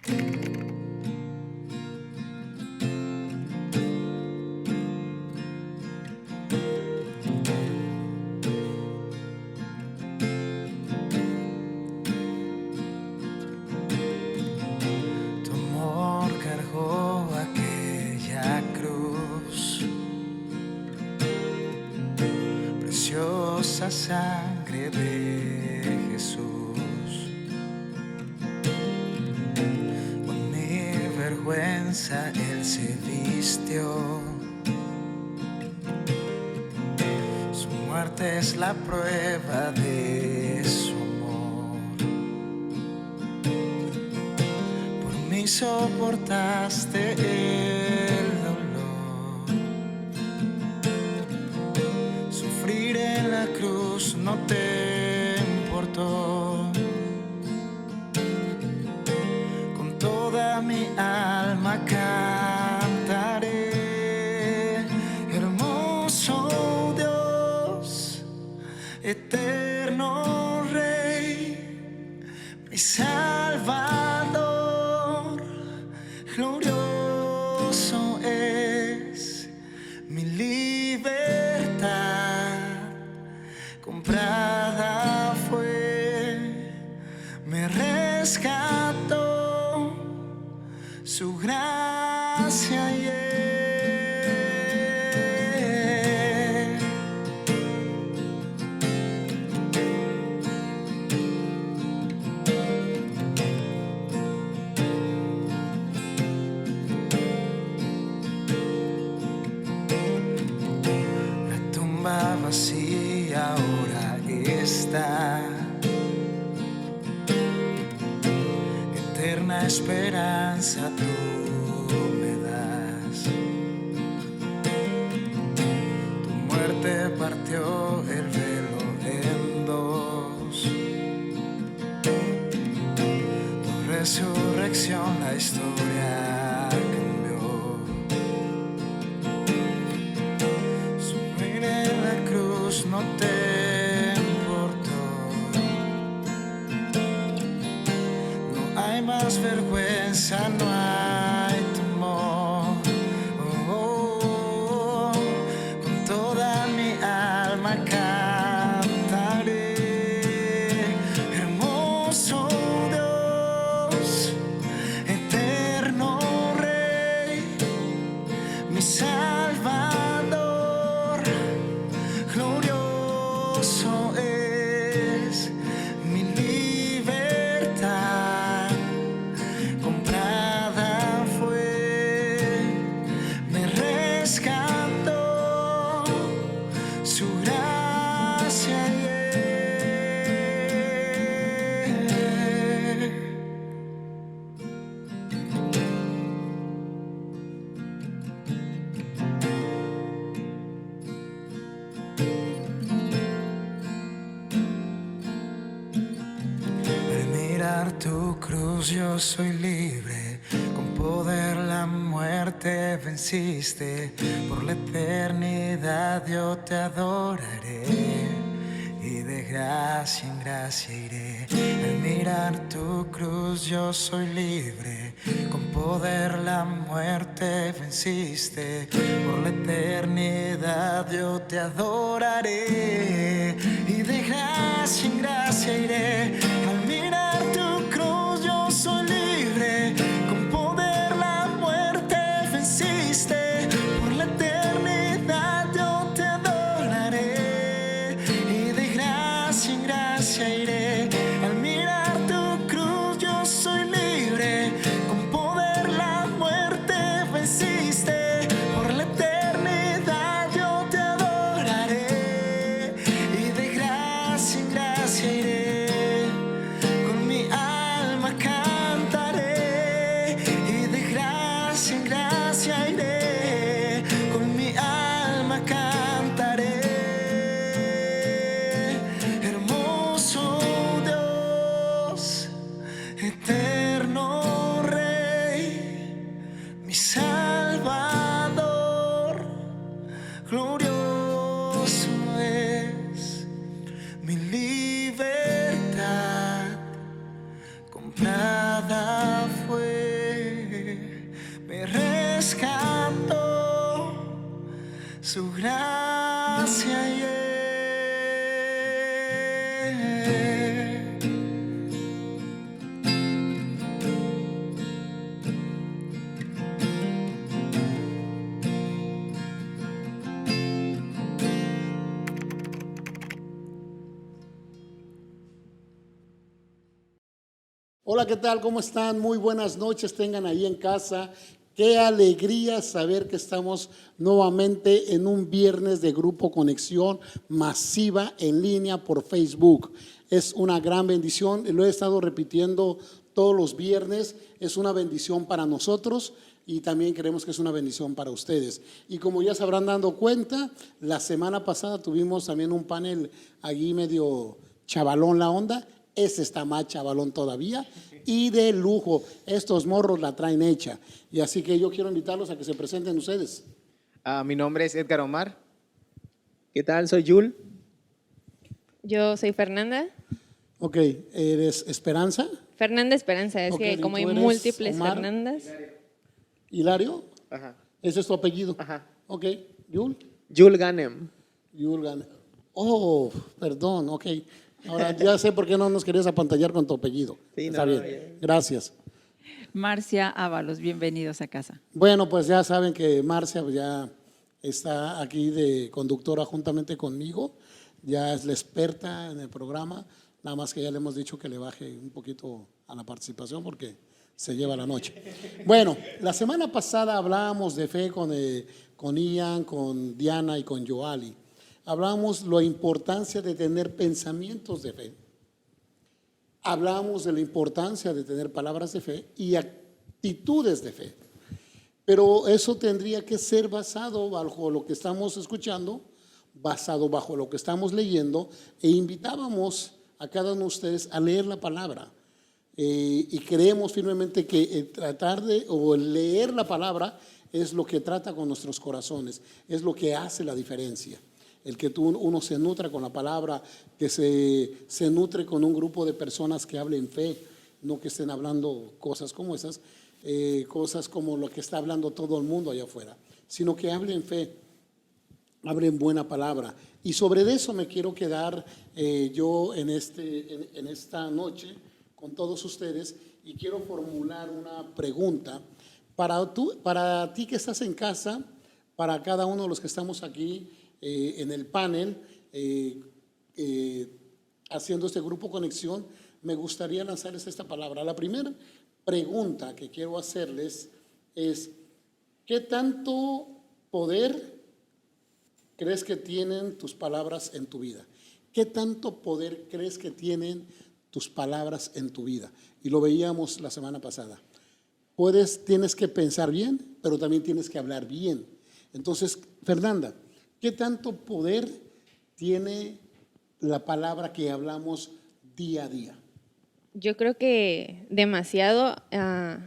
Tu amor cargó aquella cruz, preciosa sangre de Jesús. Con mi vergüenza Él se vistió. Su muerte es la prueba de su amor. Por mí soportaste el dolor. Sufrir en la cruz no te importó. Con toda mi alma cantaré, hermoso Dios, eterno Rey, mi Salvador, glorioso es mi libertad. Comprada fue, me rescató su gracia y la tumba vacía ahora está. Eterna esperanza tú me das. Tu muerte partió el velo en dos. Tu resurrección la historia cambió. Sufrir en la cruz no te importó. No hay más vergüenza, no hay temor. Oh, oh, oh. Con toda mi alma cantaré, hermoso Dios, eterno Rey, mi Salvador, glorioso es mi libertad. Comprada fue, me rescató su gracia y al mirar tu cruz yo soy libre. Con poder la muerte venciste. Por la eternidad yo te adoraré y de gracia en gracia iré. Al mirar tu cruz yo soy libre. Con poder la muerte venciste. Por la eternidad yo te adoraré y de gracia en gracia iré. Al mirar tu cruz yo soy libre. Con poder la muerte venciste. Por la eternidad yo te adoraré y de gracia en gracia iré. Al mirar tu cruz yo soy libre. Con poder la muerte venciste. Por la eternidad yo te adoraré y de gracia en gracia iré. Con mi alma cantaré y de gracia en gracia iré. Con mi alma cantaré, hermoso Dios, eterno Rey, mi Salvador, glorioso es mi libertad. Comprada fue. su gracia. Hola, ¿qué tal? ¿Cómo están? Muy buenas noches, tengan ahí en casa. Qué alegría saber que estamos nuevamente en un viernes de Grupo Conexión masiva en línea por Facebook. Es una gran bendición, lo he estado repitiendo todos los viernes, es una bendición para nosotros y también creemos que es una bendición para ustedes. Y como ya se habrán dado cuenta, la semana pasada tuvimos también un panel allí medio chavalón la onda. Ese está más chavalón todavía y de lujo. Estos morros la traen hecha. Y así que yo quiero invitarlos a que se presenten ustedes. Mi nombre es Edgar Omar. ¿Qué tal? Soy Yul. Yo soy Fernanda. Ok, ¿eres Esperanza? Fernanda Esperanza, es Ok, que ¿y como hay tú eres múltiples Omar? Fernandas. ¿Hilario? Ajá. ¿Ese es tu apellido? Ajá. Ok, Yul. Yul Ganem. Yulgan. Oh, perdón, ok. Ahora ya sé por qué no nos querías apantallar con tu apellido. Sí, Está no, bien, bien. gracias. Marcia Ábalos, bienvenidos a casa. Bueno, pues ya saben que Marcia ya está aquí de conductora juntamente conmigo, ya es la experta en el programa, nada más que ya le hemos dicho que le baje un poquito a la participación porque se lleva la noche. Bueno, la semana pasada hablábamos de fe con Ian, con Diana y con Joali. Hablábamos la importancia de tener pensamientos de fe. Hablamos de la importancia de tener palabras de fe y actitudes de fe. Pero eso tendría que ser basado bajo lo que estamos escuchando, basado bajo lo que estamos leyendo, e invitábamos a cada uno de ustedes a leer la palabra. Y creemos firmemente que tratar de o leer la palabra es lo que trata con nuestros corazones, es lo que hace la diferencia. El que uno se nutra con la palabra, que se nutre con un grupo de personas que hablen fe, no que estén hablando cosas como esas, cosas como lo que está hablando todo el mundo allá afuera, sino que hablen fe, hablen buena palabra. Y sobre eso me quiero quedar yo en esta noche con todos ustedes y quiero formular una pregunta para ti que estás en casa, para cada uno de los que estamos aquí en el panel, haciendo este grupo conexión. Me gustaría lanzarles esta palabra. La primera pregunta que quiero hacerles es: ¿qué tanto poder crees que tienen tus palabras en tu vida? ¿Qué tanto poder crees que tienen tus palabras en tu vida? Y lo veíamos la semana pasada. Tienes que pensar bien, pero también tienes que hablar bien. Entonces, Fernanda, ¿qué tanto poder tiene la palabra que hablamos día a día? Yo creo que demasiado,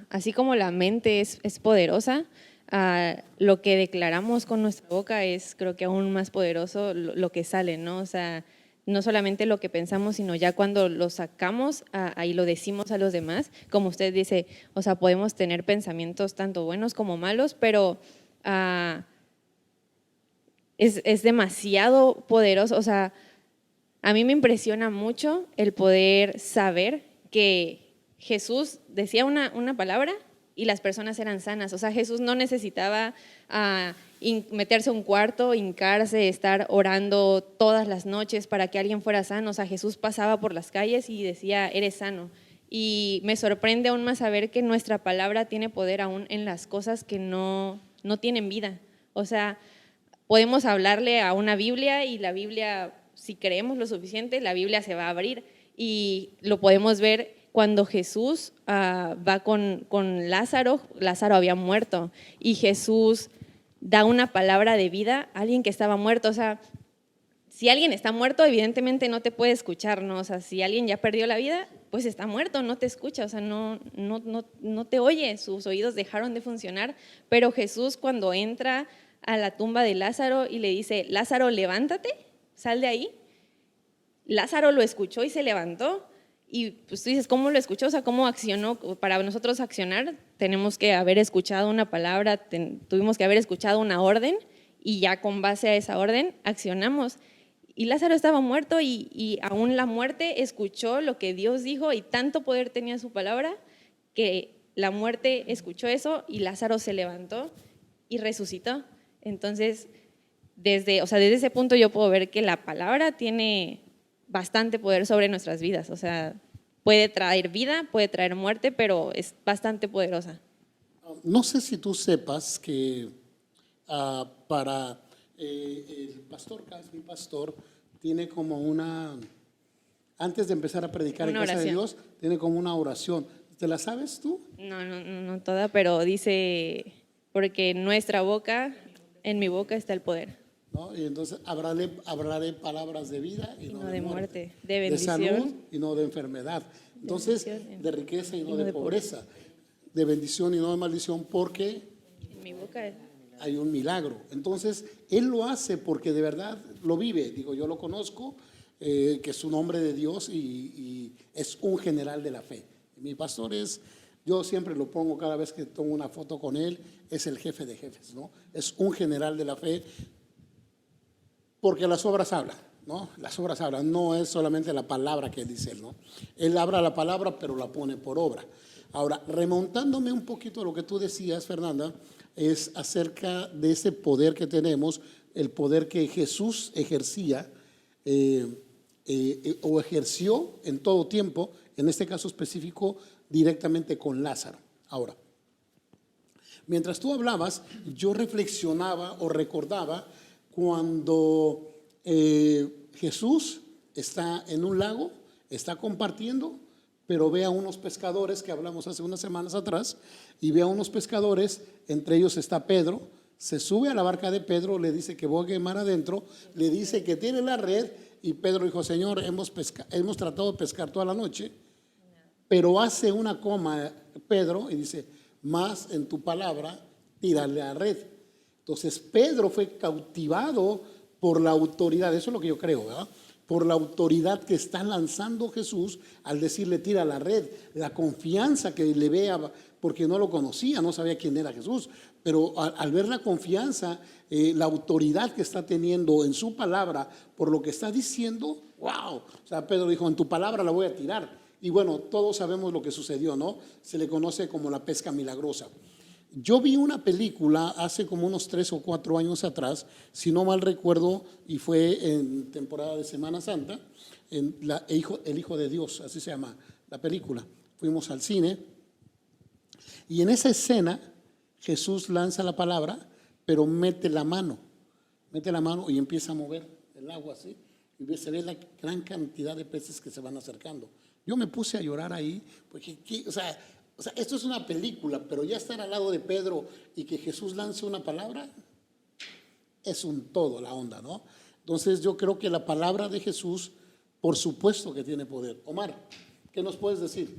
así como la mente es poderosa, lo que declaramos con nuestra boca es, creo que aún más poderoso lo que sale, ¿no? O sea, no solamente lo que pensamos, sino ya cuando lo sacamos y lo decimos a los demás, como usted dice, o sea, podemos tener pensamientos tanto buenos como malos, pero es demasiado poderoso. O sea, a mí me impresiona mucho el poder saber que Jesús decía una palabra y las personas eran sanas. O sea, Jesús no necesitaba meterse a un cuarto, hincarse, estar orando todas las noches para que alguien fuera sano. O sea, Jesús pasaba por las calles y decía, eres sano. Y me sorprende aún más saber que nuestra palabra tiene poder aún en las cosas que no tienen vida. O sea, podemos hablarle a una Biblia y la Biblia, si creemos lo suficiente, la Biblia se va a abrir. Y lo podemos ver cuando Jesús va con Lázaro. Lázaro había muerto y Jesús da una palabra de vida a alguien que estaba muerto. O sea, si alguien está muerto, evidentemente no te puede escuchar, ¿no? O sea, si alguien ya perdió la vida, pues está muerto, no te escucha, o sea, no te oye, sus oídos dejaron de funcionar. Pero Jesús, cuando entra a la tumba de Lázaro y le dice, Lázaro, levántate, sal de ahí, Lázaro lo escuchó y se levantó. Y pues tú dices, ¿cómo lo escuchó? O sea, ¿cómo accionó? Para nosotros accionar tenemos que haber escuchado una palabra, tuvimos que haber escuchado una orden y ya con base a esa orden accionamos. Y Lázaro estaba muerto y aún la muerte escuchó lo que Dios dijo y tanto poder tenía su palabra que la muerte escuchó eso y Lázaro se levantó y resucitó. Entonces, desde ese punto yo puedo ver que la palabra tiene bastante poder sobre nuestras vidas. O sea, puede traer vida, puede traer muerte, pero es bastante poderosa. No sé si tú sepas que para el pastor, mi pastor, tiene como antes de empezar a predicar Una en casa de oración. Dios, tiene como una oración. ¿Te la sabes tú? No toda, pero dice, porque en nuestra boca, en mi boca está el poder. ¿No? Y entonces hablaré palabras de vida y no de muerte, de bendición. de salud y no de enfermedad. Entonces, de riqueza y no de pobreza, de bendición y no de maldición, porque En mi boca hay un milagro. Entonces, él lo hace porque de verdad lo vive. Digo, yo lo conozco, que es un hombre de Dios y es un general de la fe. Mi pastor yo siempre lo pongo cada vez que tomo una foto con él, es el jefe de jefes, ¿no? Es un general de la fe porque las obras hablan, ¿no? Las obras hablan, no es solamente la palabra que dice él, ¿no? Él habla la palabra, pero la pone por obra. Ahora, remontándome un poquito a lo que tú decías, Fernanda, es acerca de ese poder que tenemos, el poder que Jesús ejercía o ejerció en todo tiempo, en este caso específico, directamente con Lázaro. Ahora, mientras tú hablabas, yo reflexionaba o recordaba cuando Jesús está en un lago, está compartiendo, pero ve a unos pescadores que hablamos hace unas semanas atrás, y ve a unos pescadores, entre ellos está Pedro, se sube a la barca de Pedro, le dice que bogue mar adentro, le dice que tiene la red, y Pedro dijo, Señor, hemos tratado de pescar toda la noche, pero hace una coma Pedro y dice, más en tu palabra, tírale a la red. Entonces Pedro fue cautivado por la autoridad, eso es lo que yo creo, ¿verdad? Por la autoridad que está lanzando Jesús al decirle tira la red, la confianza que le vea, porque no lo conocía, no sabía quién era Jesús, pero al ver la confianza, la autoridad que está teniendo en su palabra por lo que está diciendo, wow, o sea, Pedro dijo, en tu palabra la voy a tirar. Y bueno, todos sabemos lo que sucedió, ¿no? Se le conoce como la pesca milagrosa. Yo vi una película hace como unos 3 o 4 años atrás, si no mal recuerdo, y fue en temporada de Semana Santa, El Hijo de Dios, así se llama la película. Fuimos al cine y en esa escena Jesús lanza la palabra, pero mete la mano y empieza a mover el agua así, y se ve la gran cantidad de peces que se van acercando. Yo me puse a llorar ahí, porque, o sea, esto es una película, pero ya estar al lado de Pedro y que Jesús lance una palabra, es un todo la onda, ¿no? Entonces yo creo que la palabra de Jesús, por supuesto que tiene poder. Omar, ¿qué nos puedes decir?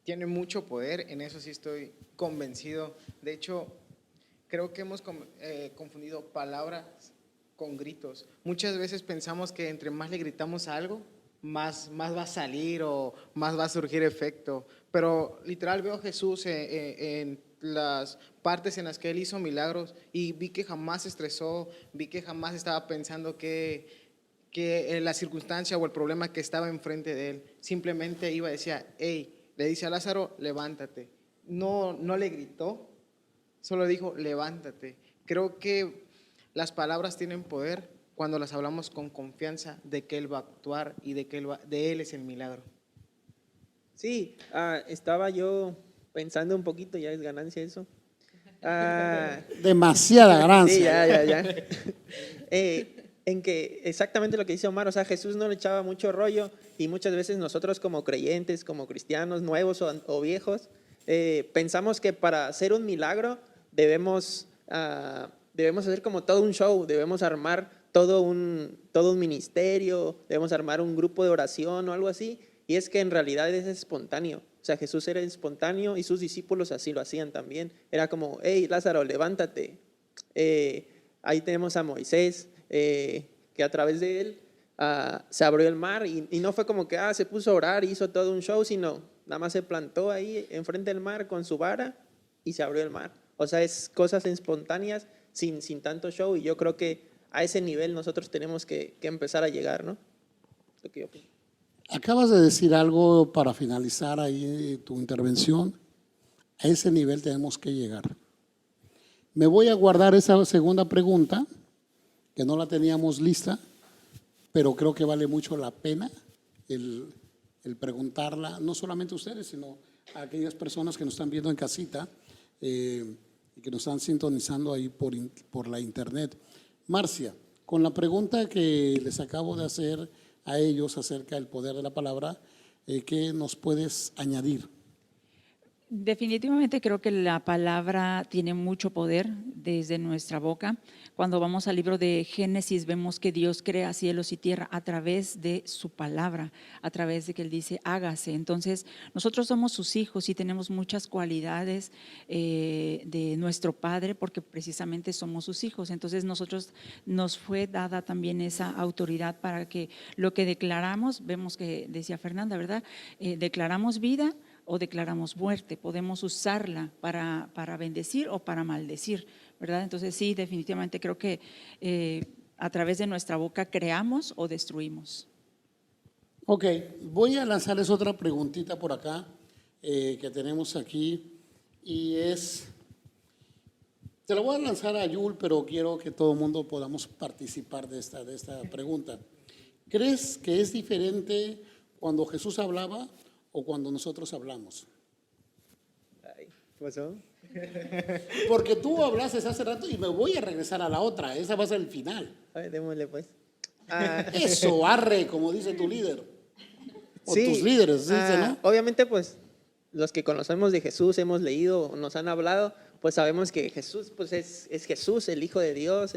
Tiene mucho poder, en eso sí estoy convencido. De hecho, creo que hemos confundido palabras con gritos. Muchas veces pensamos que entre más le gritamos a algo, más va a salir o más va a surgir efecto. Pero literal veo a Jesús en las partes en las que Él hizo milagros y vi que jamás se estresó, vi que jamás estaba pensando que la circunstancia o el problema que estaba enfrente de Él. Simplemente iba y decía, hey, le dice a Lázaro, levántate. No le gritó, solo dijo, levántate. Creo que las palabras tienen poder cuando las hablamos con confianza de que Él va a actuar y de que de Él es el milagro. Sí, estaba yo pensando un poquito, ya es ganancia eso. Demasiada ganancia. Sí, ya. En que exactamente lo que dice Omar, o sea, Jesús no le echaba mucho rollo y muchas veces nosotros como creyentes, como cristianos nuevos o viejos, pensamos que para hacer un milagro debemos hacer como todo un show, debemos armar todo un ministerio, debemos armar un grupo de oración o algo así, y es que en realidad es espontáneo. O sea, Jesús era espontáneo y sus discípulos así lo hacían también. Era como, hey, Lázaro, levántate. Ahí tenemos a Moisés, que a través de él se abrió el mar y no fue como que se puso a orar y hizo todo un show, sino nada más se plantó ahí enfrente del mar con su vara y se abrió el mar. O sea, es cosas espontáneas, sin tanto show, y yo creo que a ese nivel nosotros tenemos que empezar a llegar, ¿no? Lo que yo opino. Acabas de decir algo para finalizar ahí tu intervención. A ese nivel tenemos que llegar. Me voy a guardar esa segunda pregunta, que no la teníamos lista, pero creo que vale mucho la pena el preguntarla, no solamente a ustedes, sino a aquellas personas que nos están viendo en casita y que nos están sintonizando ahí por la internet. Marcia, con la pregunta que les acabo de hacer a ellos acerca del poder de la palabra, ¿qué nos puedes añadir? Definitivamente creo que la palabra tiene mucho poder desde nuestra boca. Cuando vamos al libro de Génesis vemos que Dios crea cielos y tierra a través de su palabra, a través de que Él dice hágase. Entonces nosotros somos sus hijos y tenemos muchas cualidades de nuestro Padre porque precisamente somos sus hijos. Entonces nosotros nos fue dada también esa autoridad para que lo que declaramos, vemos que decía Fernanda, ¿verdad? Declaramos vida o declaramos muerte, podemos usarla para bendecir o para maldecir, ¿verdad? Entonces sí, definitivamente creo que a través de nuestra boca creamos o destruimos. Ok, voy a lanzarles otra preguntita por acá que tenemos aquí y te la voy a lanzar a Yul, pero quiero que todo el mundo podamos participar de esta pregunta. ¿Crees que es diferente cuando Jesús hablaba o cuando nosotros hablamos? Ay, ¿qué pasó? Porque tú hablaste hace rato y me voy a regresar a la otra, esa va a ser el final. A ver, démosle pues. Eso, arre, como dice tu líder. O Sí, tus líderes, dice, ¿no? Obviamente, pues, los que conocemos de Jesús, hemos leído, nos han hablado, pues sabemos que Jesús, pues es Jesús, el Hijo de Dios,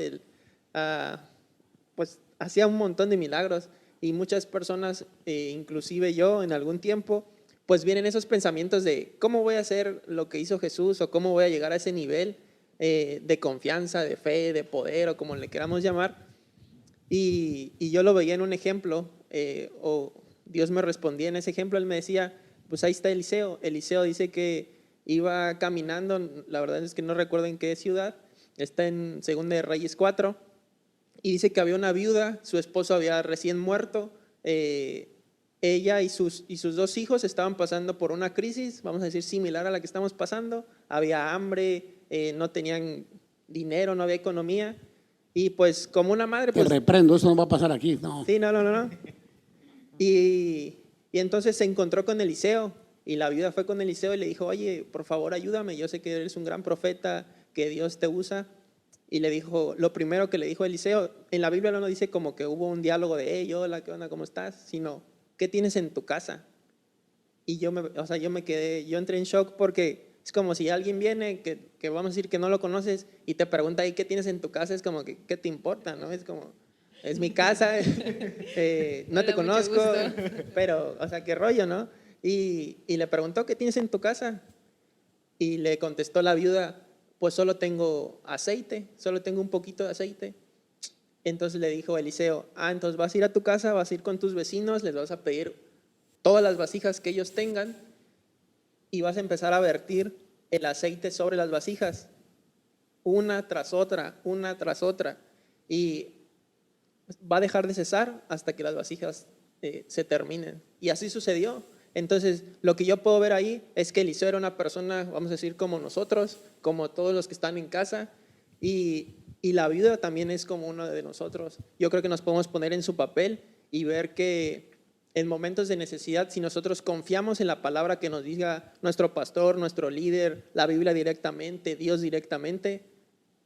pues hacía un montón de milagros y muchas personas, inclusive yo en algún tiempo, pues vienen esos pensamientos de cómo voy a hacer lo que hizo Jesús o cómo voy a llegar a ese nivel de confianza, de fe, de poder o como le queramos llamar. Y yo lo veía en un ejemplo, o Dios me respondía en ese ejemplo, Él me decía, pues ahí está Eliseo. Eliseo dice que iba caminando, la verdad es que no recuerdo en qué ciudad, está en 2 de Reyes 4, y dice que había una viuda, su esposo había recién muerto, ella y sus 2 hijos estaban pasando por una crisis, vamos a decir similar a la que estamos pasando, había hambre, no tenían dinero, no había economía, y pues como una madre… Te Pues, reprendo, eso no va a pasar aquí, no. sí, no. Y entonces se encontró con Eliseo y la viuda fue con Eliseo y le dijo, oye, por favor ayúdame, yo sé que eres un gran profeta, que Dios te usa. Y le dijo, lo primero que le dijo Eliseo, en la Biblia no dice como que hubo un diálogo de, hey, hola, ¿qué onda, cómo estás? Sino, ¿qué tienes en tu casa? Y yo me quedé, yo entré en shock porque es como si alguien viene, que vamos a decir que no lo conoces y te pregunta, ¿qué tienes en tu casa? Es como, que, ¿qué te importa? ¿No? Es como… Es mi casa, no Hola, te conozco, mucho gusto. pero, o sea, qué rollo, ¿no? Y le preguntó, ¿qué tienes en tu casa? Y le contestó la viuda, pues solo tengo aceite, solo tengo un poquito de aceite. Entonces le dijo Eliseo, entonces vas a ir a tu casa, vas a ir con tus vecinos, les vas a pedir todas las vasijas que ellos tengan y vas a empezar a vertir el aceite sobre las vasijas, una tras otra, y va a dejar de cesar hasta que las vasijas se terminen. Y así sucedió. Entonces, lo que yo puedo ver ahí es que Eliseo era una persona, vamos a decir, como nosotros, como todos los que están en casa, y la viuda también es como uno de nosotros. Yo creo que nos podemos poner en su papel y ver que en momentos de necesidad, si nosotros confiamos en la palabra que nos diga nuestro pastor, nuestro líder, la Biblia directamente, Dios directamente,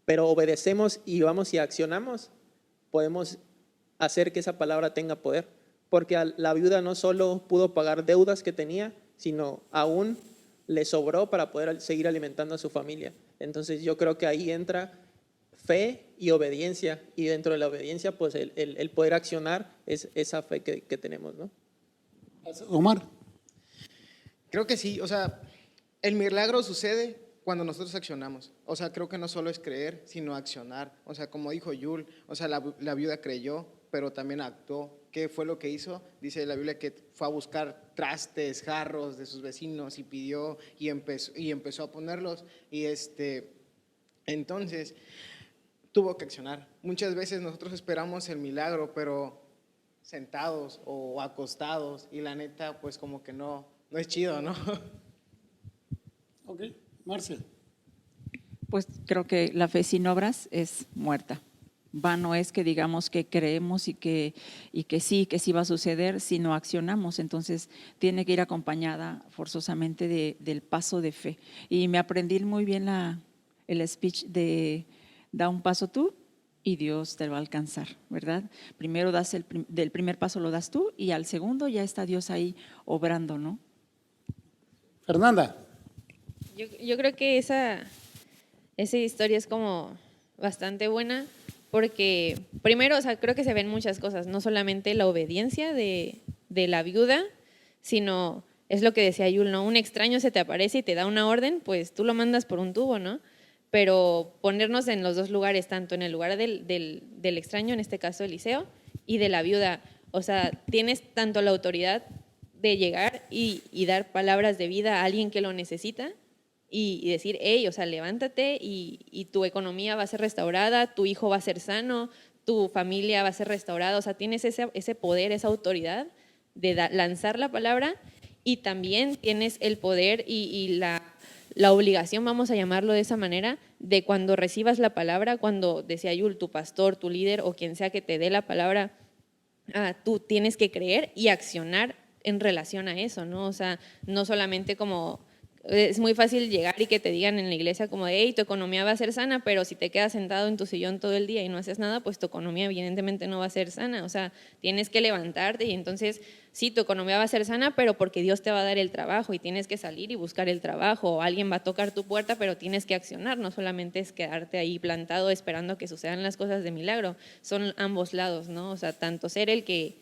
pero obedecemos y vamos y accionamos, podemos hacer que esa palabra tenga poder, porque la viuda no solo pudo pagar deudas que tenía, sino aún le sobró para poder seguir alimentando a su familia. Entonces yo creo que ahí entra fe y obediencia, y dentro de la obediencia pues el poder accionar es esa fe que tenemos, ¿no? Omar. Creo que sí, o sea, el milagro sucede cuando nosotros accionamos. O sea, creo que no solo es creer, sino accionar. O sea, como dijo Yul, o sea, la viuda creyó, pero también actuó. ¿Qué fue lo que hizo? Dice la Biblia que fue a buscar trastes, jarros de sus vecinos y pidió y empezó a ponerlos. Y Entonces, tuvo que accionar. Muchas veces nosotros esperamos el milagro, pero sentados o acostados, y la neta, pues como que no es chido, ¿no? Ok, Marcia. Pues creo que la fe sin obras es muerta. Vano es que digamos que creemos y que sí va a suceder si no accionamos. Entonces tiene que ir acompañada forzosamente del paso de fe. Y me aprendí muy bien el speech de da un paso tú y Dios te va a alcanzar, ¿verdad? Primero del primer paso lo das tú y al segundo ya está Dios ahí obrando, ¿no? Fernanda. Yo creo que esa historia es como bastante buena porque primero, o sea, creo que se ven muchas cosas, no solamente la obediencia de la viuda, sino es lo que decía Yul, ¿no? Un extraño se te aparece y te da una orden, pues tú lo mandas por un tubo, ¿no? Pero ponernos en los dos lugares, tanto en el lugar del extraño, en este caso Eliseo, y de la viuda. O sea, tienes tanto la autoridad de llegar y dar palabras de vida a alguien que lo necesita y decir, hey, o sea, levántate y tu economía va a ser restaurada, tu hijo va a ser sano, tu familia va a ser restaurada. O sea, tienes ese poder, esa autoridad de lanzar la palabra y también tienes el poder y la obligación, vamos a llamarlo de esa manera, de cuando recibas la palabra, cuando decía Yul, tu pastor, tu líder o quien sea que te dé la palabra, tú tienes que creer y accionar en relación a eso, ¿no? O sea, no solamente como, es muy fácil llegar y que te digan en la iglesia como, hey, tu economía va a ser sana, pero si te quedas sentado en tu sillón todo el día y no haces nada, pues tu economía evidentemente no va a ser sana. O sea, tienes que levantarte y entonces, sí, tu economía va a ser sana, pero porque Dios te va a dar el trabajo y tienes que salir y buscar el trabajo, o alguien va a tocar tu puerta, pero tienes que accionar, no solamente es quedarte ahí plantado esperando que sucedan las cosas de milagro, son ambos lados, ¿no? O sea, tanto ser el que,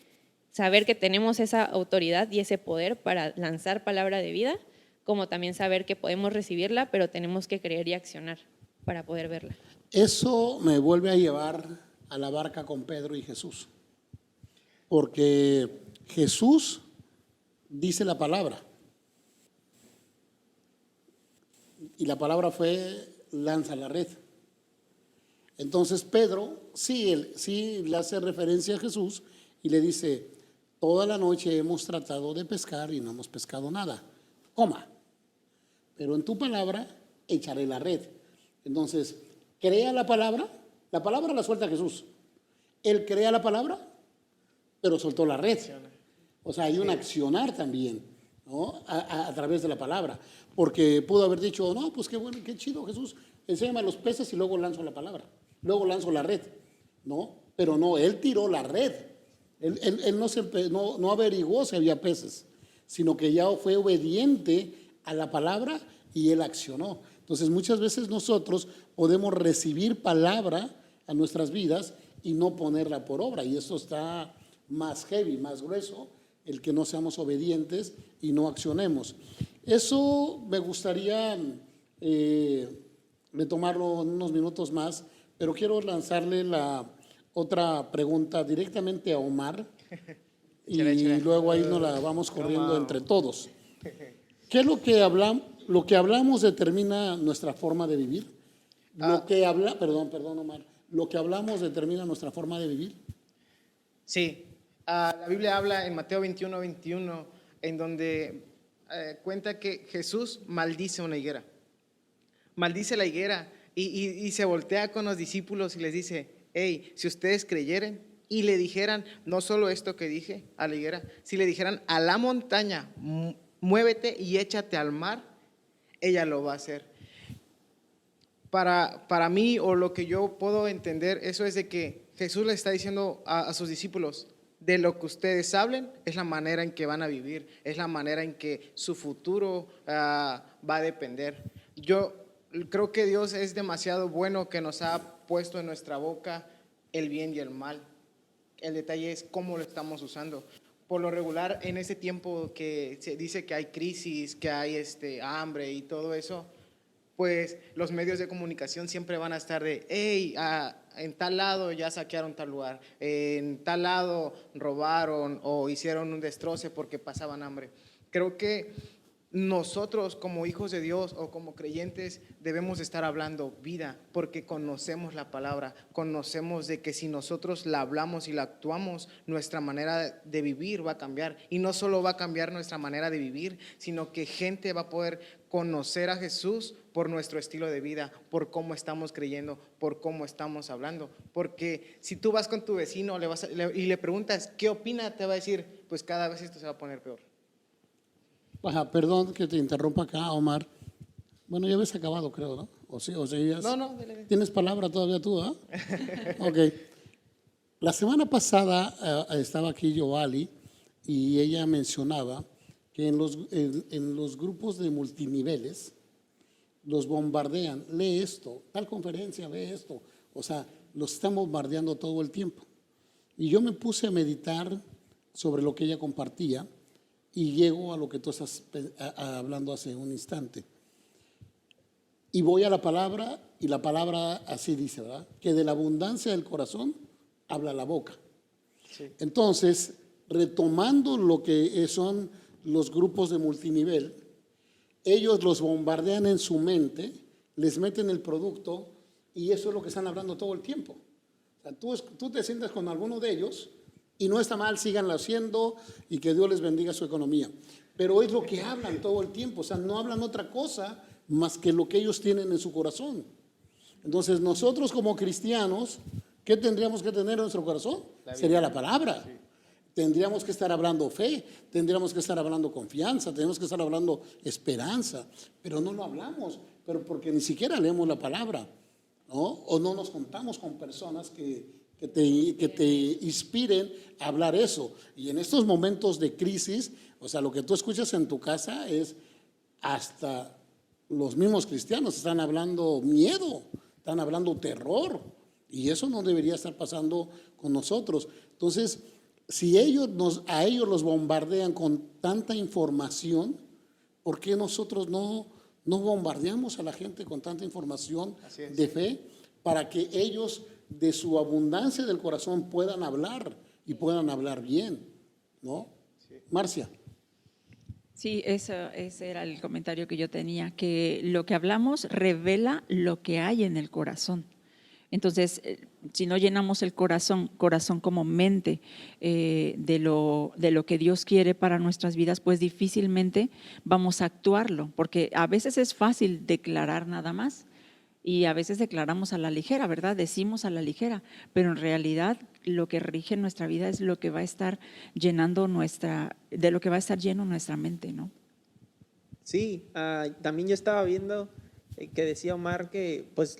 saber que tenemos esa autoridad y ese poder para lanzar palabra de vida, como también saber que podemos recibirla, pero tenemos que creer y accionar para poder verla. Eso me vuelve a llevar a la barca con Pedro y Jesús, porque Jesús dice la palabra y la palabra fue lanza la red. Entonces Pedro sí le hace referencia a Jesús y le dice, toda la noche hemos tratado de pescar y no hemos pescado nada, coma, pero en tu palabra echaré la red. Entonces, crea la palabra la suelta Jesús. Él crea la palabra, pero soltó la red. O sea, hay un accionar también, ¿no? A través de la palabra. Porque pudo haber dicho, no, pues qué bueno, qué chido, Jesús, enséñame los peces y luego lanzo la palabra. Luego lanzo la red, ¿no? Pero no, él tiró la red. Él no averiguó si había peces, sino que ya fue obediente a la palabra y él accionó. Entonces muchas veces nosotros podemos recibir palabra a nuestras vidas y no ponerla por obra, y eso está más heavy, más grueso, el que no seamos obedientes y no accionemos. Eso me gustaría retomarlo en unos minutos más, pero quiero lanzarle la otra pregunta directamente a Omar y luego ahí nos la vamos corriendo entre todos. ¿Qué es lo que hablamos determina nuestra forma de vivir? Perdón, Omar. ¿Lo que hablamos determina nuestra forma de vivir? Sí. La Biblia habla en Mateo 21:21, en donde cuenta que Jesús maldice una higuera. Maldice la higuera y se voltea con los discípulos y les dice, hey, si ustedes creyeren y le dijeran, no solo esto que dije a la higuera, si le dijeran a la montaña, muévete y échate al mar, ella lo va a hacer. Para mí, o lo que yo puedo entender, eso es de que Jesús le está diciendo a sus discípulos, de lo que ustedes hablen es la manera en que van a vivir, es la manera en que su futuro va a depender. Yo creo que Dios es demasiado bueno que nos ha puesto en nuestra boca el bien y el mal. El detalle es cómo lo estamos usando. Por lo regular, en este tiempo que se dice que hay crisis, que hay hambre y todo eso, pues los medios de comunicación siempre van a estar de, hey, en tal lado ya saquearon tal lugar, en tal lado robaron o hicieron un destroce porque pasaban hambre. Creo que nosotros como hijos de Dios o como creyentes debemos estar hablando vida, porque conocemos la palabra, conocemos de que si nosotros la hablamos y la actuamos, nuestra manera de vivir va a cambiar. Y no solo va a cambiar nuestra manera de vivir, sino que gente va a poder conocer a Jesús por nuestro estilo de vida, por cómo estamos creyendo, por cómo estamos hablando. Porque si tú vas con tu vecino y le preguntas ¿qué opina?, te va a decir, pues cada vez esto se va a poner peor. Ajá, perdón que te interrumpa acá, Omar. Bueno, ya habías acabado, creo, ¿no? O seguías. No, dale. ¿Tienes palabra todavía tú, ah? Ok. La semana pasada estaba aquí Joali y ella mencionaba que en los grupos de multiniveles los bombardean. Lee esto, tal conferencia, ve esto. O sea, los están bombardeando todo el tiempo. Y yo me puse a meditar sobre lo que ella compartía. Y llego a lo que tú estás hablando hace un instante. Y voy a la palabra, y la palabra así dice, ¿verdad? Que de la abundancia del corazón habla la boca. Sí. Entonces, retomando lo que son los grupos de multinivel, ellos los bombardean en su mente, les meten el producto, y eso es lo que están hablando todo el tiempo. O sea, tú te sientas con alguno de ellos, y no está mal, síganlo haciendo y que Dios les bendiga su economía. Pero es lo que hablan todo el tiempo, o sea, no hablan otra cosa más que lo que ellos tienen en su corazón. Entonces, nosotros como cristianos, ¿qué tendríamos que tener en nuestro corazón? Sería la palabra. Sí. Tendríamos que estar hablando fe, tendríamos que estar hablando confianza, tendríamos que estar hablando esperanza, pero no lo hablamos, pero porque ni siquiera leemos la palabra, ¿no? O no nos contamos con personas que te inspiren a hablar eso. Y en estos momentos de crisis, o sea, lo que tú escuchas en tu casa es hasta los mismos cristianos están hablando miedo, están hablando terror, y eso no debería estar pasando con nosotros. Entonces, si a ellos los bombardean con tanta información, ¿por qué nosotros no bombardeamos a la gente con tanta información de fe para que ellos de su abundancia del corazón puedan hablar y puedan hablar bien, ¿no? Sí. Marcia. Sí, ese era el comentario que yo tenía, que lo que hablamos revela lo que hay en el corazón. Entonces, si no llenamos el corazón como mente de lo que Dios quiere para nuestras vidas, pues difícilmente vamos a actuarlo, porque a veces es fácil declarar nada más. Y a veces declaramos a la ligera, ¿verdad? Decimos a la ligera, pero en realidad lo que rige nuestra vida es lo que va a estar llenando de lo que va a estar lleno nuestra mente, ¿no? Sí, también yo estaba viendo que decía Omar que pues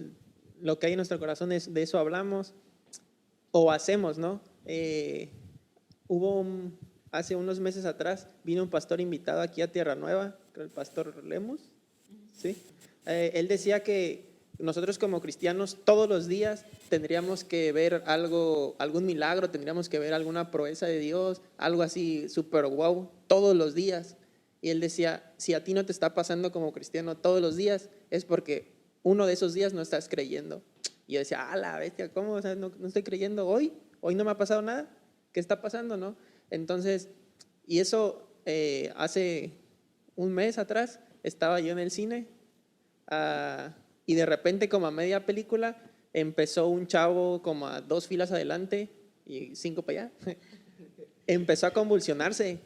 lo que hay en nuestro corazón es de eso hablamos o hacemos, ¿no? Hace unos meses atrás vino un pastor invitado aquí a Tierra Nueva, el pastor Lemus, ¿sí? Él decía que nosotros como cristianos todos los días tendríamos que ver algún milagro, tendríamos que ver alguna proeza de Dios, algo así súper wow, todos los días. Y él decía, si a ti no te está pasando como cristiano todos los días, es porque uno de esos días no estás creyendo. Y yo decía, la bestia, ¿cómo? O sea, no estoy creyendo hoy no me ha pasado nada, ¿qué está pasando, no? Entonces, y eso hace un mes atrás estaba yo en el cine, y de repente como a media película empezó un chavo como a 2 filas adelante y 5 para allá, empezó a convulsionarse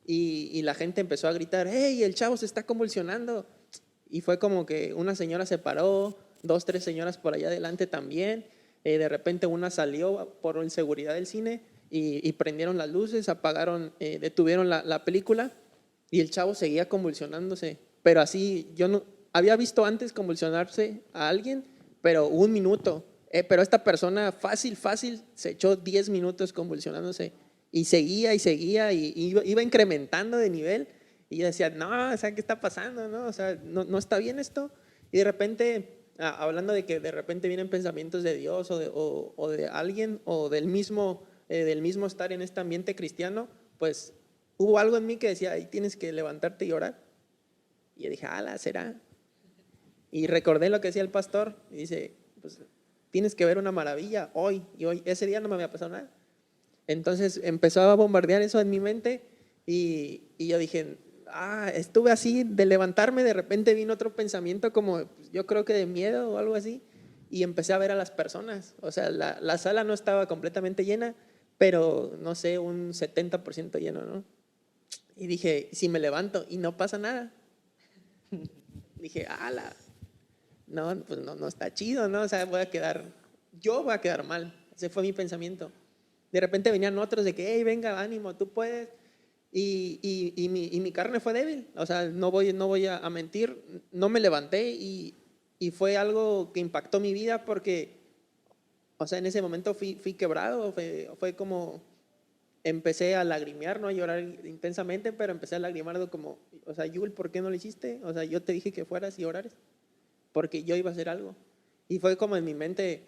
y la gente empezó a gritar, ¡hey, el chavo se está convulsionando! Y fue como que una señora se paró, 2, 3 señoras por allá adelante también, de repente una salió por inseguridad del cine y prendieron las luces, detuvieron la película y el chavo seguía convulsionándose, pero así yo no había visto antes convulsionarse a alguien, pero 1 minuto. Pero esta persona fácil, se echó 10 minutos convulsionándose y seguía y iba incrementando de nivel. Y yo decía, no, o sea, ¿qué está pasando? ¿No? O sea, no está bien esto. Y de repente, hablando de que de repente vienen pensamientos de Dios o de alguien o del mismo estar en este ambiente cristiano, pues hubo algo en mí que decía, ahí tienes que levantarte y orar. Y yo dije, ¿será? Y recordé lo que decía el pastor y dice, pues tienes que ver una maravilla hoy. Y hoy, ese día no me había pasado nada. Entonces empezó a bombardear eso en mi mente y yo dije, estuve así de levantarme, de repente vino otro pensamiento como, yo creo que de miedo o algo así, y empecé a ver a las personas. O sea, la sala no estaba completamente llena, pero no sé, un 70% lleno, ¿no? Y dije, si me levanto y no pasa nada, dije, no, pues no está chido, ¿no? O sea, yo voy a quedar mal. Ese fue mi pensamiento. De repente venían otros de que, hey, venga, ánimo, tú puedes. Y mi carne fue débil. O sea, no voy a mentir, no me levanté y fue algo que impactó mi vida porque, o sea, en ese momento fui quebrado, fue como, empecé a lagrimear, no a llorar intensamente, pero empecé a lagrimar como, o sea, Yul, ¿por qué no lo hiciste? O sea, yo te dije que fueras y orares, porque yo iba a hacer algo. Y fue como en mi mente,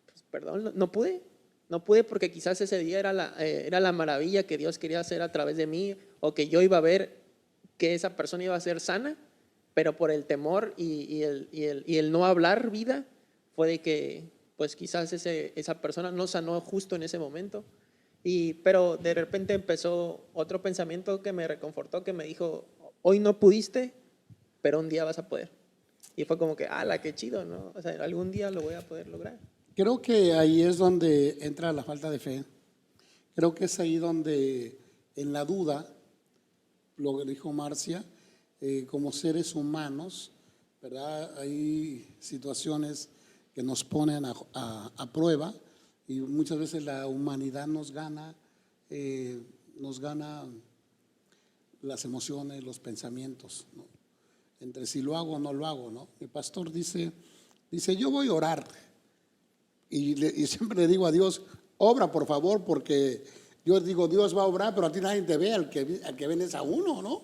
pues, perdón, no pude porque quizás ese día era la maravilla que Dios quería hacer a través de mí, o que yo iba a ver que esa persona iba a ser sana, pero por el temor y el no hablar vida, fue de que pues quizás esa persona no sanó justo en ese momento. Pero de repente empezó otro pensamiento que me reconfortó, que me dijo, hoy no pudiste, pero un día vas a poder. Y fue como que, qué chido, ¿no? O sea, algún día lo voy a poder lograr. Creo que ahí es donde entra la falta de fe. Creo que es ahí donde en la duda, lo que dijo Marcia, como seres humanos, ¿verdad? Hay situaciones que nos ponen a prueba y muchas veces la humanidad nos gana las emociones, los pensamientos, ¿no? Entre si lo hago o no lo hago, ¿no? Mi pastor dice, yo voy a orar y siempre le digo a Dios, obra por favor, porque yo digo, Dios va a obrar, pero a ti nadie te ve, al que ven es a uno, ¿no?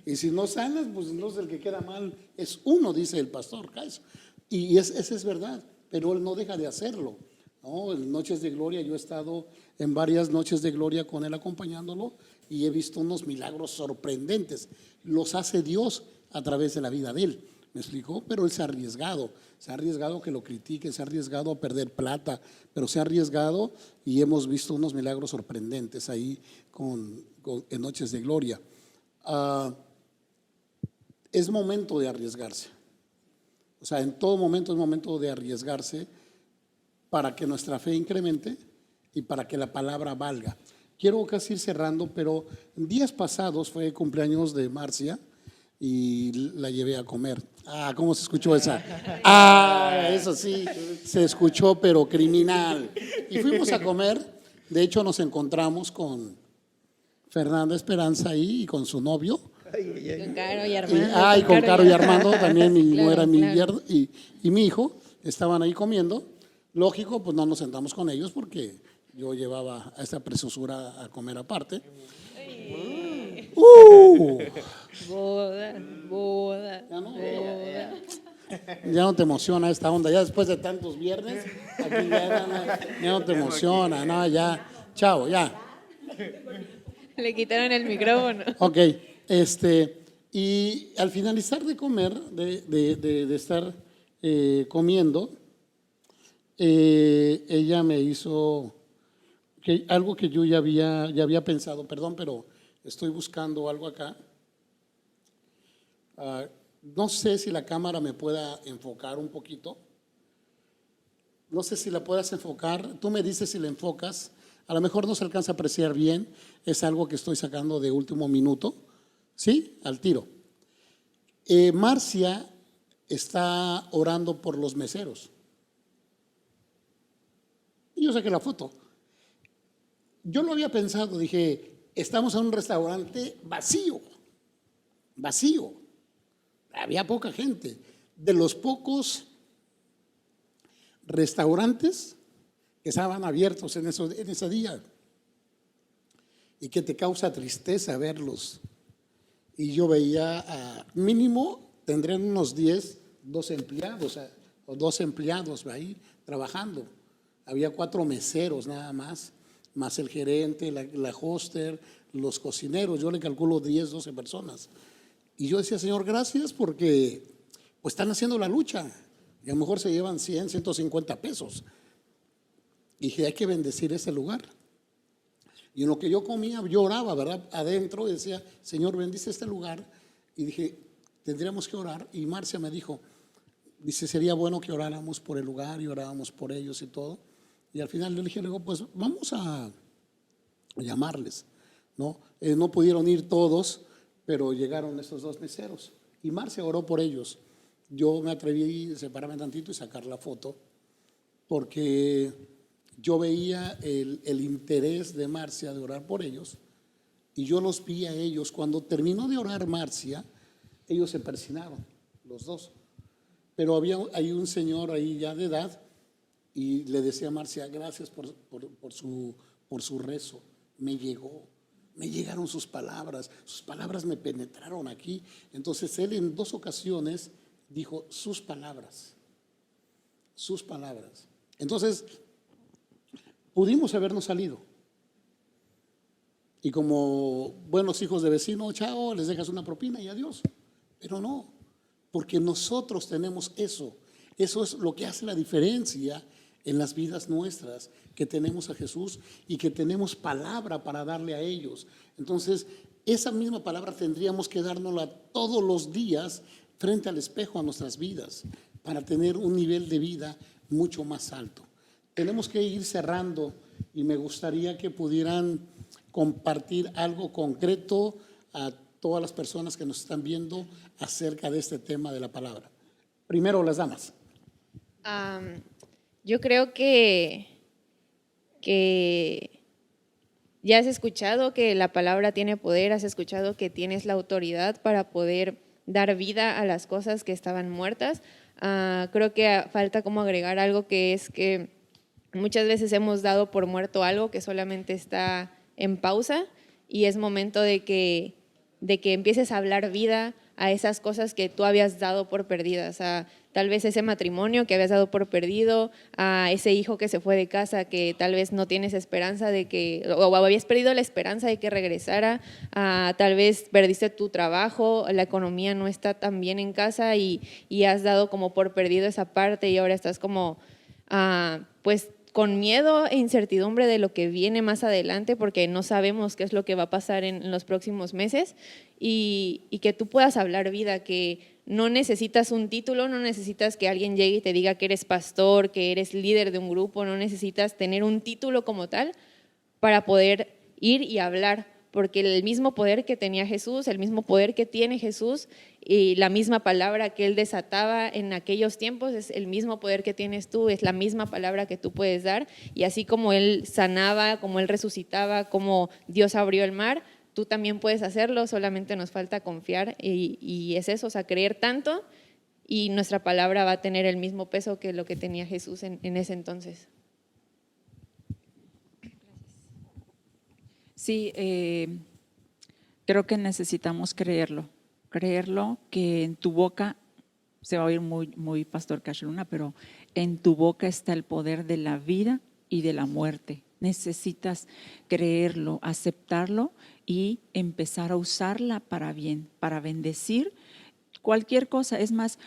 Y si no sanas, pues entonces el que queda mal es uno, dice el pastor Caizo. Y esa es verdad, pero él no deja de hacerlo, ¿no? En Noches de Gloria, yo he estado en varias Noches de Gloria con él acompañándolo y he visto unos milagros sorprendentes. Los hace Dios a través de la vida de él, ¿me explicó? Pero él se ha arriesgado que lo critiquen, se ha arriesgado a perder plata, pero se ha arriesgado y hemos visto unos milagros sorprendentes ahí en Noches de Gloria. Es momento de arriesgarse. O sea, en todo momento es momento de arriesgarse para que nuestra fe incremente y para que la palabra valga. Quiero casi ir cerrando, pero días pasados fue cumpleaños de Marcia y la llevé a comer. ¿Cómo se escuchó esa? Eso sí, se escuchó, pero criminal. Y fuimos a comer, de hecho nos encontramos con Fernanda Esperanza ahí y con su novio. Con Caro y Armando. Y con Caro y Armando, también mi nuera claro. y mi hijo, estaban ahí comiendo. Lógico, pues no nos sentamos con ellos porque yo llevaba a esta preciosura a comer aparte. Boda. Ya no te emociona esta onda, ya después de tantos viernes, aquí ya no te emociona, no, ya, chao, ya. Le quitaron el micrófono. Ok, y al finalizar de comer, de estar comiendo, ella me hizo algo que yo ya había pensado, perdón, pero estoy buscando algo acá. No sé si la cámara me pueda enfocar un poquito. No sé si la puedas enfocar. Tú me dices si la enfocas. A lo mejor no se alcanza a apreciar bien. Es algo que estoy sacando de último minuto. ¿Sí? Al tiro. Marcia está orando por los meseros. Y yo saqué la foto. Yo lo había pensado, dije, estamos en un restaurante vacío. Había poca gente. De los pocos restaurantes que estaban abiertos en ese día y que te causa tristeza verlos. Y yo veía, mínimo tendrían unos 12 empleados o 2 empleados ahí trabajando. Había 4 meseros nada más el gerente, la hoster, los cocineros. Yo le calculo 10, 12 personas. Y yo decía, Señor, gracias porque pues están haciendo la lucha. Y a lo mejor se llevan 100, 150 pesos. Y dije, hay que bendecir ese lugar. Y en lo que yo comía, yo oraba, ¿verdad? Adentro, y decía, Señor, bendice este lugar. Y dije, tendríamos que orar. Y Marcia me dijo, dice, sería bueno que oráramos por el lugar y oráramos por ellos y todo. Y al final le dije, pues vamos a llamarles, ¿no? No pudieron ir todos, pero llegaron estos 2 meseros. Y Marcia oró por ellos. Yo me atreví a separarme tantito y sacar la foto, porque yo veía el interés de Marcia de orar por ellos, y yo los vi a ellos. Cuando terminó de orar Marcia, ellos se persinaron, los 2. Pero hay un señor ahí ya de edad, y le decía a Marcia, gracias por su rezo. Me llegaron sus palabras me penetraron aquí. Entonces él en 2 ocasiones dijo sus palabras. Entonces pudimos habernos salido, y como buenos hijos de vecino, chao, les dejas una propina y adiós. Pero no, porque nosotros tenemos eso es lo que hace la diferencia en las vidas nuestras, que tenemos a Jesús y que tenemos palabra para darle a ellos. Entonces, esa misma palabra tendríamos que dárnosla todos los días frente al espejo a nuestras vidas, para tener un nivel de vida mucho más alto. Tenemos que ir cerrando, y me gustaría que pudieran compartir algo concreto a todas las personas que nos están viendo acerca de este tema de la palabra. Primero, las damas. Yo creo que ya has escuchado que la palabra tiene poder, has escuchado que tienes la autoridad para poder dar vida a las cosas que estaban muertas. Creo que falta como agregar algo, que es que muchas veces hemos dado por muerto algo que solamente está en pausa, y es momento de que empieces a hablar vida a esas cosas que tú habías dado por perdidas, a tal vez ese matrimonio que habías dado por perdido, a ese hijo que se fue de casa, que tal vez no tienes esperanza de que, o habías perdido la esperanza de que regresara, tal vez perdiste tu trabajo, la economía no está tan bien en casa, y has dado como por perdido esa parte, y ahora estás como, pues, con miedo e incertidumbre de lo que viene más adelante, porque no sabemos qué es lo que va a pasar en los próximos meses, y que tú puedas hablar vida, que no necesitas un título, no necesitas que alguien llegue y te diga que eres pastor, que eres líder de un grupo, no necesitas tener un título como tal para poder ir y hablar, porque el mismo poder que tenía Jesús, el mismo poder que tiene Jesús, y la misma palabra que Él desataba en aquellos tiempos es el mismo poder que tienes tú, es la misma palabra que tú puedes dar, y así como Él sanaba, como Él resucitaba, como Dios abrió el mar, tú también puedes hacerlo, solamente nos falta confiar, y es eso, o sea, creer tanto, y nuestra palabra va a tener el mismo peso que lo que tenía Jesús en ese entonces. Sí, creo que necesitamos creerlo que en tu boca, se va a oír muy Pastor Cash Luna, pero en tu boca está el poder de la vida y de la muerte. Necesitas creerlo, aceptarlo y empezar a usarla para bien, para bendecir cualquier cosa. Es más,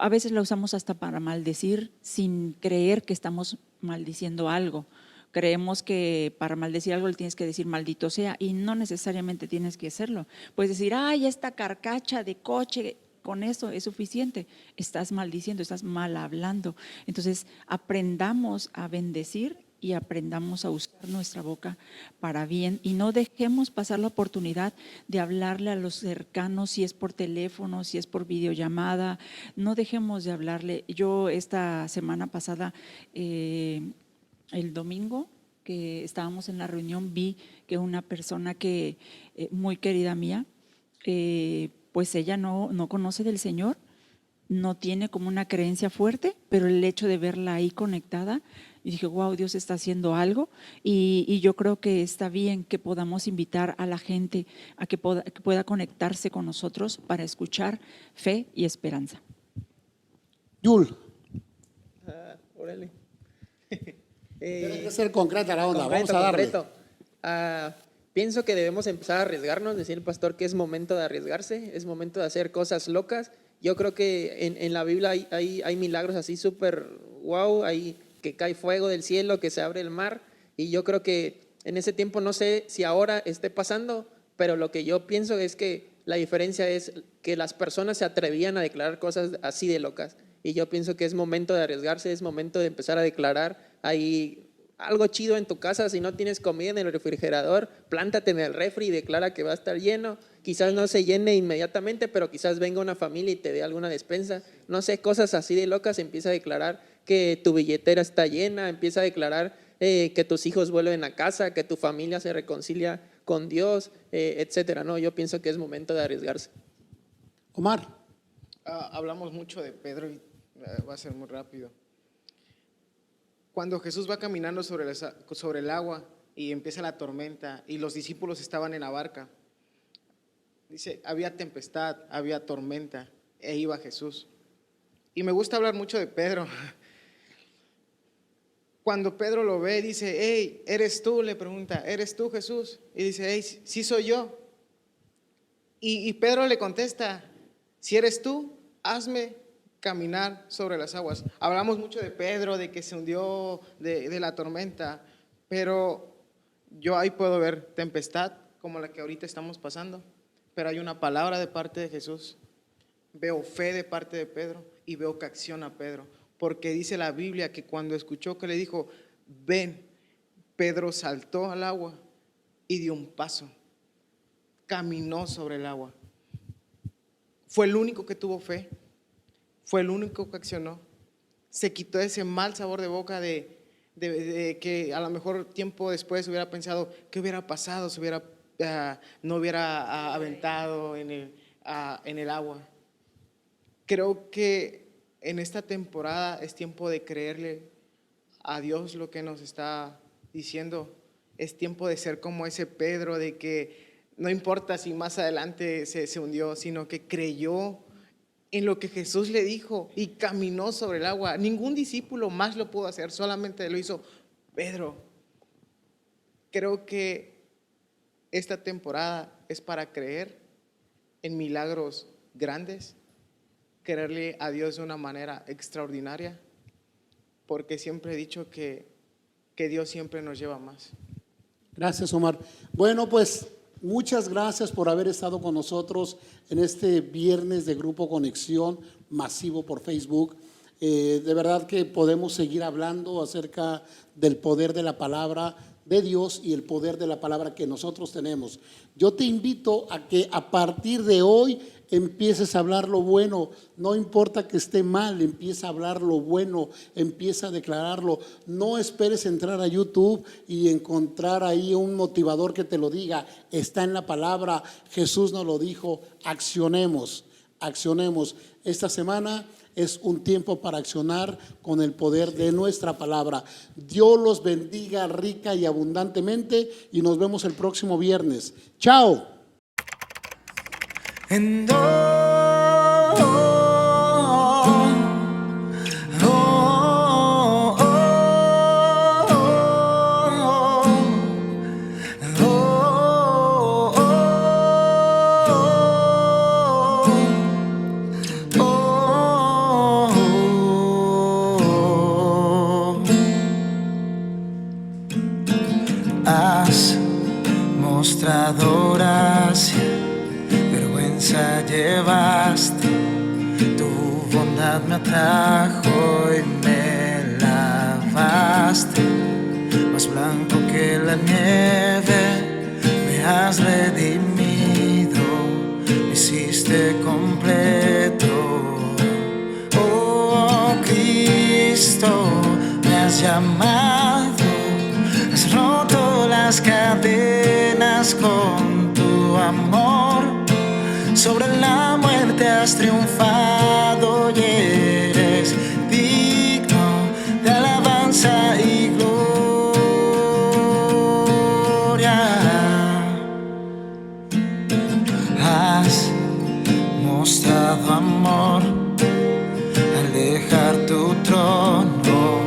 a veces la usamos hasta para maldecir sin creer que estamos maldiciendo algo. Creemos que para maldecir algo le tienes que decir maldito sea, y no necesariamente tienes que hacerlo. Puedes decir, ay, esta carcacha de coche, con eso es suficiente. Estás maldiciendo, estás mal hablando. Entonces, aprendamos a bendecir y aprendamos a usar nuestra boca para bien, y no dejemos pasar la oportunidad de hablarle a los cercanos, si es por teléfono, si es por videollamada. No dejemos de hablarle. Yo esta semana pasada, el domingo que estábamos en la reunión, vi que una persona que muy querida mía, pues ella no conoce del Señor, no tiene como una creencia fuerte, pero el hecho de verla ahí conectada, y dije, wow, Dios está haciendo algo, y yo creo que está bien que podamos invitar a la gente a que pueda conectarse con nosotros para escuchar fe y esperanza. Yul. Órale. Tiene que ser concreta la onda, Concreto, vamos a darle. concreto. Pienso que debemos empezar a arriesgarnos, decía el pastor que es momento de arriesgarse, es momento de hacer cosas locas. Yo creo que en la Biblia hay milagros así súper wow, hay que cae fuego del cielo, que se abre el mar, y yo creo que En ese tiempo no sé si ahora esté pasando, pero lo que yo pienso es que la diferencia es que las personas se atrevían a declarar cosas así de locas. Y yo pienso que es momento de arriesgarse, es momento de empezar a declarar ahí algo chido en tu casa. Si no tienes comida en el refrigerador, plántate en el refri y declara que va a estar lleno. Quizás no se llene inmediatamente, pero quizás venga una familia y te dé alguna despensa. No sé, cosas así de locas. Empieza a declarar que tu billetera está llena, empieza a declarar que tus hijos vuelven a casa, que tu familia se reconcilia con Dios, etcétera, ¿no? Yo pienso que es momento de arriesgarse. Omar. Hablamos mucho de Pedro y va a ser muy rápido. Cuando Jesús va caminando sobre el agua y empieza la tormenta y los discípulos estaban en la barca, dice, había tempestad, había tormenta e iba Jesús. Y me gusta hablar mucho de Pedro. Cuando Pedro lo ve, dice, hey, ¿eres tú? Le pregunta, ¿eres tú, Jesús? Y dice, hey, sí soy yo. Y Pedro le contesta, si eres tú, hazme caminar sobre las aguas. Hablamos mucho de Pedro, de que se hundió de la tormenta, pero yo ahí puedo ver tempestad como la que ahorita estamos pasando, pero hay una palabra de parte de Jesús. Veo fe de parte de Pedro y veo que acciona Pedro, porque dice la Biblia que cuando escuchó que le dijo, ven, Pedro saltó al agua y dio un paso, caminó sobre el agua. Fue el único que tuvo fe, fue el único que accionó, se quitó ese mal sabor de boca de que a lo mejor tiempo después hubiera pensado, ¿qué hubiera pasado si no hubiera aventado en el agua? Creo que en esta temporada es tiempo de creerle a Dios lo que nos está diciendo. Es tiempo de ser como ese Pedro, de que no importa si más adelante se hundió, sino que creyó en lo que Jesús le dijo y caminó sobre el agua. Ningún discípulo más lo pudo hacer, solamente lo hizo Pedro. Creo que esta temporada es para creer en milagros grandes, creerle a Dios de una manera extraordinaria, porque siempre he dicho que Dios siempre nos lleva más. Gracias, Omar. Bueno, pues muchas gracias por haber estado con nosotros en este viernes de Grupo Conexión masivo por Facebook. De verdad que podemos seguir hablando acerca del poder de la palabra de Dios y el poder de la palabra que nosotros tenemos. Yo te invito a que a partir de hoy empieces a hablar lo bueno, no importa que esté mal, empieza a hablar lo bueno, empieza a declararlo. No esperes entrar a YouTube y encontrar ahí un motivador que te lo diga, está en la palabra, Jesús nos lo dijo, accionemos. Esta semana es un tiempo para accionar con el poder de nuestra palabra. Dios los bendiga rica y abundantemente y nos vemos el próximo viernes. ¡Chao! And has mostrado gracia, vergüenza llevaste, tu bondad me atrajo y me lavaste, más blanco que la nieve, me has redimido, me hiciste completo. Oh Cristo, me has llamado, has roto las cadenas con tu amor, sobre la muerte has triunfado y eres digno de alabanza y gloria. Has mostrado amor al dejar tu trono,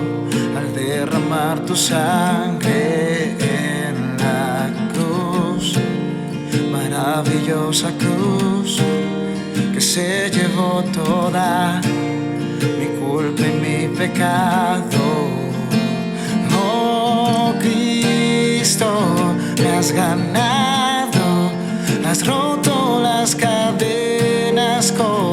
al derramar tu sangre en la cruz, maravillosa cruz que se llevó toda mi culpa y mi pecado. Oh Cristo, has ganado, has roto las cadenas con